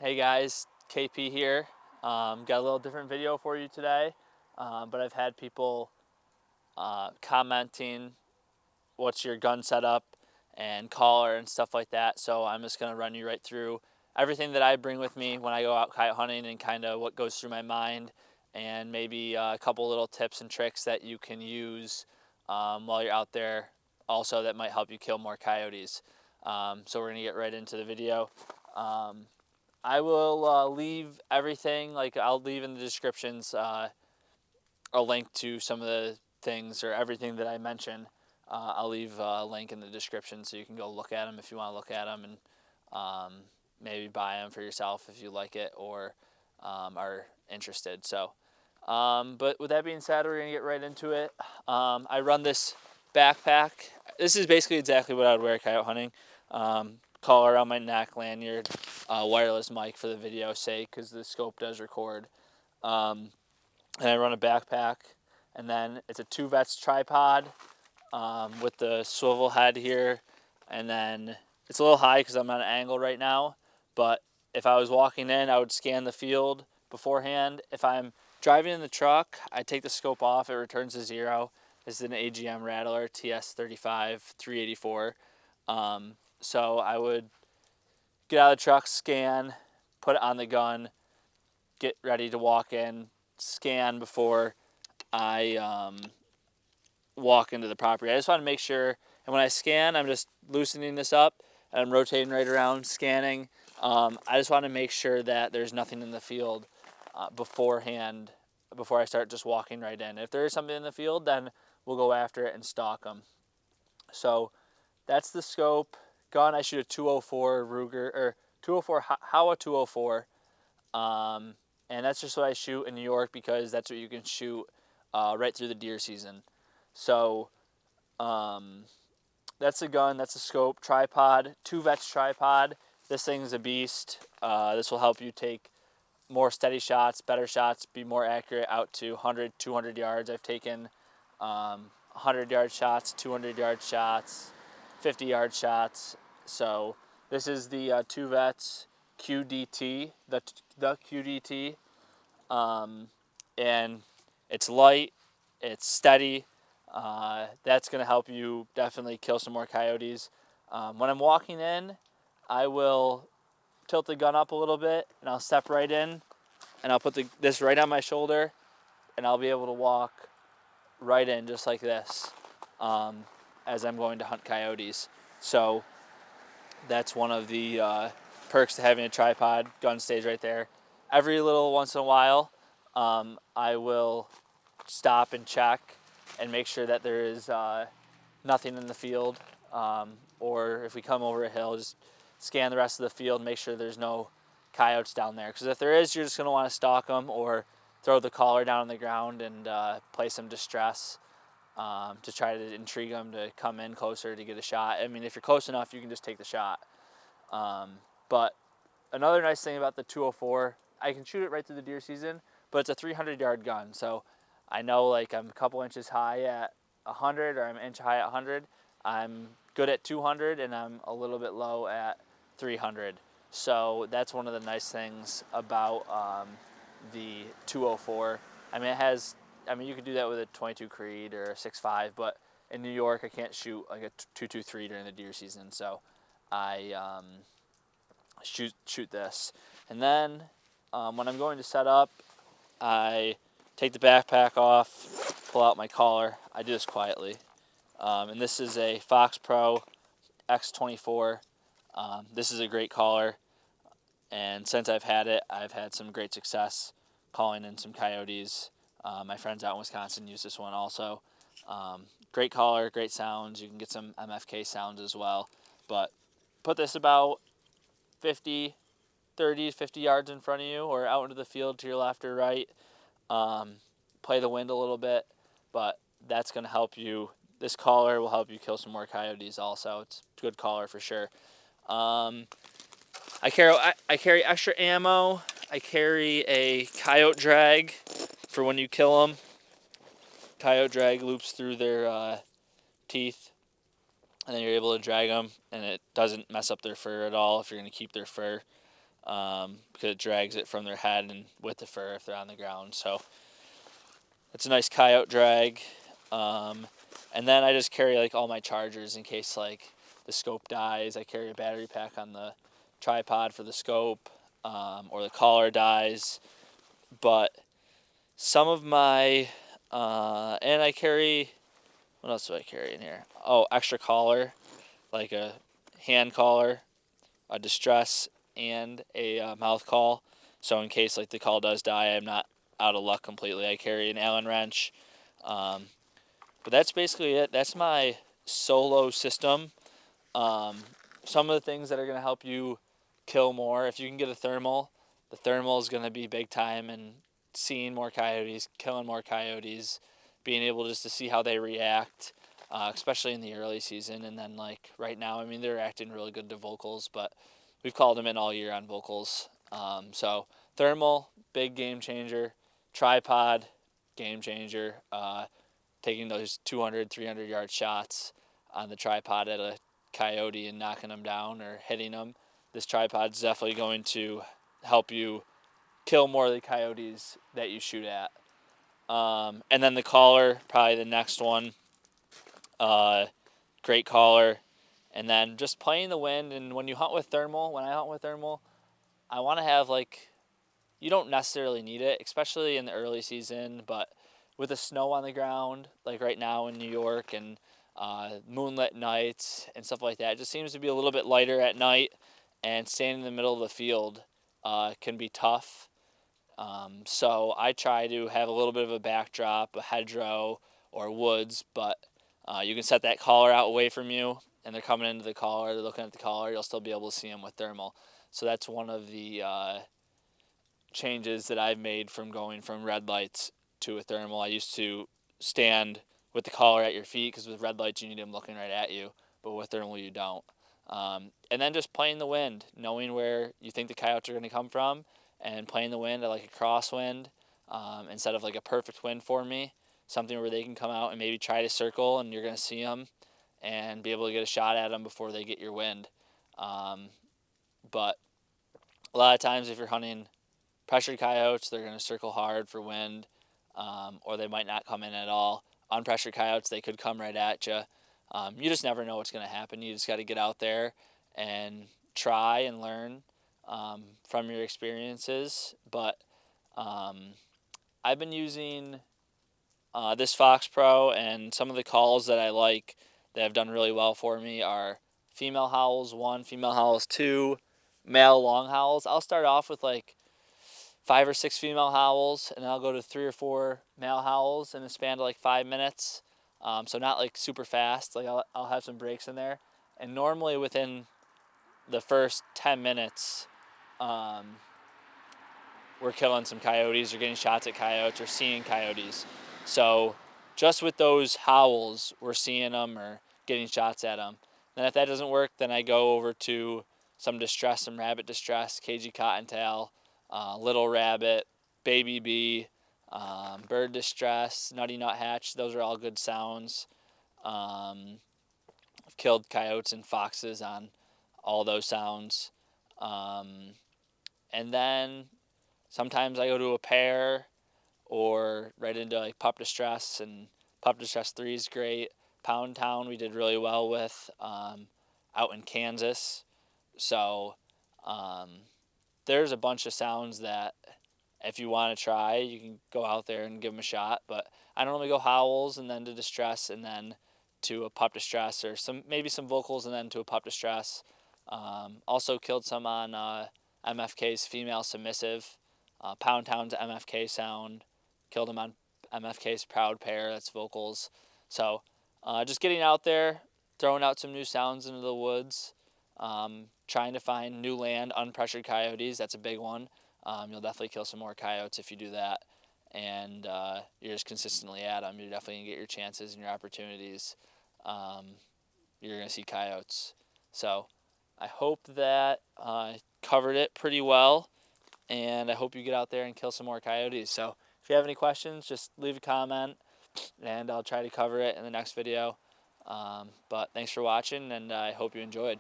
Hey guys, KP here. Got a little different video for you today, but I've had people commenting what's your gun setup and collar and stuff like that. So I'm just gonna run you right through everything that I bring with me when I go out coyote hunting and kind of what goes through my mind, and maybe a couple little tips and tricks that you can use while you're out there. Also, that might help you kill more coyotes. So we're gonna get right into the video. I will leave everything, like I'll leave in the descriptions a link to some of the things or everything that I mention. I'll leave a link in the description so you can go look at them if you want to look at them, and maybe buy them for yourself if you like it or are interested. So, but with that being said, we're going to get right into it. I run this backpack. This is basically exactly what I would wear coyote hunting. Collar around my neck, lanyard, wireless mic for the video's sake because the scope does record. And I run a backpack, and then it's a 2-vets tripod with the swivel head here, and then it's a little high because I'm at an angle right now, but if I was walking in, I would scan the field beforehand. If I'm driving in the truck, I take the scope off, it returns to 0. This is an AGM Rattler TS35 384. So I would get out of the truck, scan, put it on the gun, get ready to walk in, scan before I walk into the property. I just want to make sure, and when I scan, I'm just loosening this up, and I'm rotating right around, scanning. I just want to make sure that there's nothing in the field beforehand, before I start just walking right in. If there is something in the field, then we'll go after it and stalk them. So that's the scope. Gun, I shoot a 204 Ruger, or 204 Howa 204. And that's just what I shoot in New York because that's what you can shoot right through the deer season. So that's the gun, that's the scope, tripod, 2-vets tripod. This thing's a beast. This will help you take more steady shots, better shots, be more accurate out to 100, 200 yards. I've taken 100-yard shots, 200-yard shots, 50-yard shots. So this is the 2-vets QDT, the QDT, and it's light, it's steady. That's going to help you definitely kill some more coyotes. When I'm walking in, I will tilt the gun up a little bit, and I'll step right in, and I'll put this right on my shoulder, and I'll be able to walk right in just like this as I'm going to hunt coyotes. So that's one of the perks to having a tripod. Gun stays right there. Every little once in a while, I will stop and check and make sure that there is nothing in the field. Or if we come over a hill, just scan the rest of the field, make sure there's no coyotes down there. Because if there is, you're just going to want to stalk them or throw the collar down on the ground and play some distress to try to intrigue them to come in closer to get a shot. I mean, if you're close enough, you can just take the shot. But another nice thing about the 204, I can shoot it right through the deer season, but it's a 300-yard gun. So I know, like, I'm a couple inches high at 100, or I'm an inch high at 100. I'm good at 200, and I'm a little bit low at 300. So that's one of the nice things about the 204. I mean, you could do that with a 22 Creed or a 6.5, but in New York, I can't shoot like a 223 during the deer season, so I shoot this. And then when I'm going to set up, I take the backpack off, pull out my collar. I do this quietly. And this is a Fox Pro X24. This is a great collar, and since I've had it, I've had some great success calling in some coyotes. My friends out in Wisconsin use this one also. Great collar, great sounds. You can get some MFK sounds as well. But put this about 30 to 50 yards in front of you or out into the field to your left or right. Play the wind a little bit, but that's going to help you. This collar will help you kill some more coyotes also. It's a good collar for sure. I carry extra ammo. I carry a coyote drag for when you kill them. Coyote drag loops through their teeth, and then you're able to drag them, and it doesn't mess up their fur at all if you're going to keep their fur. because it drags it from their head and with the fur if they're on the ground. So it's a nice coyote drag. And then I just carry like all my chargers in case like the scope dies. I carry a battery pack on the tripod for the scope, or the collar dies. But some of my, and I carry, what else do I carry in here? Oh, extra collar, like a hand collar, a distress, and a mouth call. So in case like the call does die, I'm not out of luck completely. I carry an Allen wrench. Um, but that's basically it. That's my solo system. Um, some of the things that are going to help you kill more, if you can get a thermal, the thermal is going to be big time in seeing more coyotes, killing more coyotes, being able just to see how they react, especially in the early season. And then like right now, I mean, they're acting really good to vocals, but we've called them in all year on vocals. So thermal, big game changer. Tripod, game changer. Taking those 200, 300-yard shots on the tripod at a coyote and knocking them down or hitting them. This tripod's definitely going to help you kill more of the coyotes that you shoot at. And then the collar, probably the next one. Great collar. And then just playing the wind. And when you hunt with thermal, when I hunt with thermal, I want to have like, you don't necessarily need it, especially in the early season, but with the snow on the ground, like right now in New York, and moonlit nights and stuff like that, it just seems to be a little bit lighter at night, and staying in the middle of the field can be tough. So I try to have a little bit of a backdrop, a hedgerow, or woods, but you can set that collar out away from you, and they're coming into the collar, they're looking at the collar, you'll still be able to see them with thermal. So that's one of the changes that I've made from going from red lights to a thermal. I used to stand with the collar at your feet because with red lights you need them looking right at you, but with thermal you don't. And then just playing the wind, knowing where you think the coyotes are going to come from, and playing the wind at like a crosswind instead of like a perfect wind for me, something where they can come out and maybe try to circle and you're going to see them and be able to get a shot at them before they get your wind. But a lot of times if you're hunting pressured coyotes, they're going to circle hard for wind, or they might not come in at all. Unpressured coyotes, they could come right at you. You just never know what's going to happen. You just got to get out there and try and learn from your experiences. But I've been using this Fox Pro, and some of the calls that I like that have done really well for me are female howls 1, female howls 2, male long howls. I'll start off with like 5 or 6 female howls, and I'll go to 3 or 4 male howls in a span of like 5 minutes. So not like super fast. Like I'll have some breaks in there, and normally within the first 10 minutes, we're killing some coyotes or getting shots at coyotes or seeing coyotes. So just with those howls, we're seeing them or getting shots at them. Then if that doesn't work, then I go over to some distress, some rabbit distress, cagey cottontail, little rabbit, baby bee, bird distress, nutty nuthatch. Those are all good sounds. I've killed coyotes and foxes on all those sounds. And then sometimes I go to a pair or right into like pup distress, and pup distress 3 is great. Pound Town we did really well with out in Kansas. So there's a bunch of sounds that if you want to try, you can go out there and give them a shot. But I normally go howls and then to distress and then to a pup distress, or maybe some vocals and then to a pup distress. Also killed some on MFK's female submissive. Pound Town's MFK sound. Killed him on MFK's Proud Pair, that's vocals. So just getting out there, throwing out some new sounds into the woods, trying to find new land, unpressured coyotes, that's a big one. You'll definitely kill some more coyotes if you do that. And you're just consistently at them. You're definitely going to get your chances and your opportunities. You're going to see coyotes. So I hope that covered it pretty well, and I hope you get out there and kill some more coyotes. So if you have any questions, just leave a comment, and I'll try to cover it in the next video. But thanks for watching, and I hope you enjoyed.